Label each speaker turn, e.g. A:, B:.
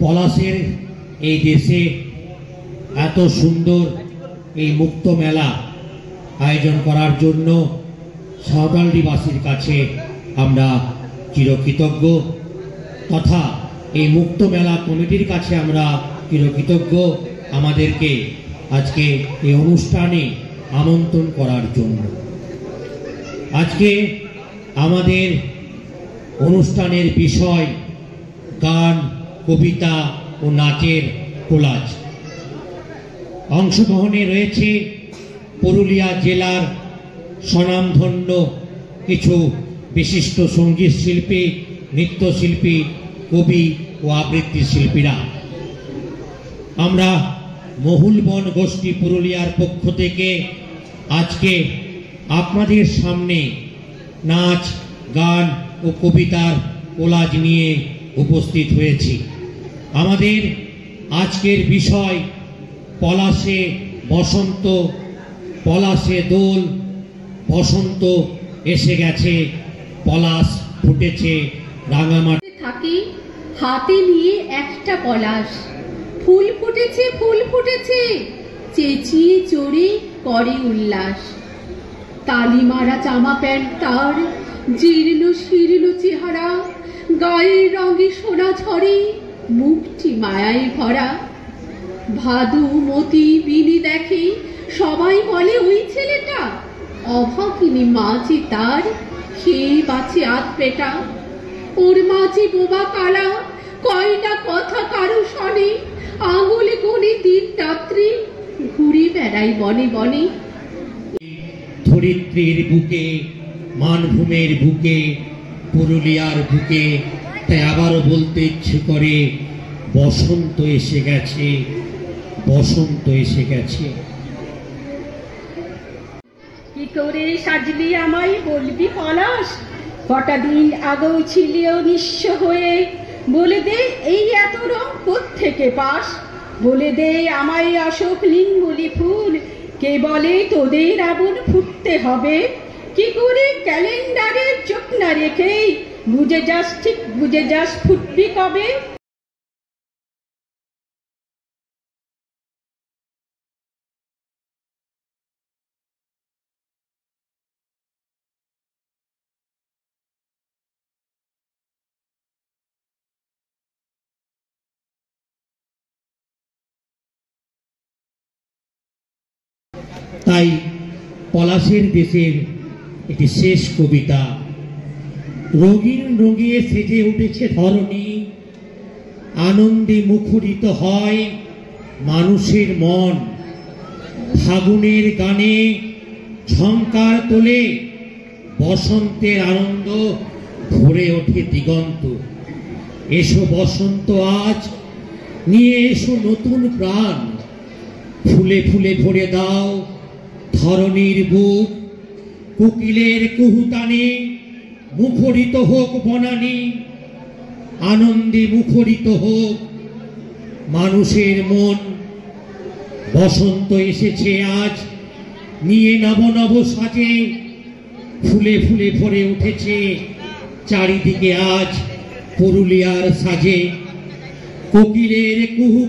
A: পলাশের এই দেশে এত সুন্দর এই মুক্ত মেলা আয়োজন করার জন্য সাঁওতালডিবাসীর কাছে আমরা চিরকৃতজ্ঞ, তথা এই মুক্ত মেলা কমিটির কাছে আমরা চিরকৃতজ্ঞ আমাদেরকে আজকে এই অনুষ্ঠানে আমন্ত্রণ করার জন্য। আজকে আমাদের অনুষ্ঠানের বিষয় গান, কবিতা ও নাচের কোলাজ। অংশগ্রহণে রয়েছে পুরুলিয়া জেলার স্বনামধন্য কিছু বিশিষ্ট সঙ্গীত শিল্পী, নৃত্যশিল্পী, কবি ও আবৃত্তি শিল্পীরা। আমরা মহুলবন গোষ্ঠী পুরুলিয়ার পক্ষ থেকে আজকে আপনাদের সামনে নাচ, গান ও কবিতার কোলাজ নিয়ে উপস্থিত হয়েছি। আমাদের আজকের বিষয় পলাশে বসন্ত, পলাশে দোল, বসন্ত এসে গেছে, পলাশ ফুটেছে রাঙামাটি।
B: থাকি হাতে নিয়ে একটা পলাশ, ফুল ফুটেছে, ফুল ফুটেছে, চেঁচিয়ে চড়ে করে উল্লাস। তালি মারা জামা প্যান্ট তার, জীর্ণ শীর্ণ চেহারা, গায়ের রঙে সোনা ঝরে, মুখটি মায়ায় ভরা। ভাদু, মতি, বিনি দেখে, সবাই বলে ওই ছেলেটা অভাগিনী মাঝে তার, খেয়ে বাঁচে আধ পেটা। ওর মাঝে বোবা কালা, কয়টা কথা কারো শোনে, আঙুলে কোণে দিন রাত্রি ঘুরে বেড়াই বনে বনে।
A: ধরিত্রীর বুকে, মানভূমের বুকে, পুরুলিয়ার বুকে, তাই আবারও বলতে ইচ্ছে করে বসন্ত এসে গেছে, বসন্ত এসে গেছে।
C: কি করে সাজলি আমায় বলবি পলাশ, কটা দিন আগেও ছিলিও নিঃস্ব হয়ে, বলে দে এই এত রং কোত্থেকে পাস, বলে দে আমায় অশোক লিঙ্গুলি ফুল, কে বলে তোদের আগুন ফুটতে হবে, কি করে ক্যালেন্ডারে চোখ না রেখেই বুঝে যাস, ঠিক বুঝে যাস ফুটবি কবে।
A: তাই পলাশের দেশের একটি শেষ কবিতা। রঙিন রঙিয়ে সেজে উঠেছে ধরণী, আনন্দে মুখরিত হয় মানুষের মন। ফাগুনের গানে ঝংকার তোলে, বসন্তের আনন্দ ভরে ওঠে দিগন্ত। এসো বসন্ত আজ, নিয়ে এসো নতুন প্রাণ, ফুলে ফুলে ভরে দাও ধরণীর বুক। কোকিলের কুহুতানে মুখরিত হোক বনানী, আনন্দে মুখরিত হোক মানুষের মন। বসন্ত এসেছে আজ, নিয়ে নব নব সাজে, ফুলে ফুলে ভরে উঠেছে চারিদিকে আজ পুরুলিয়ার সাজে। কোকিলের কুহু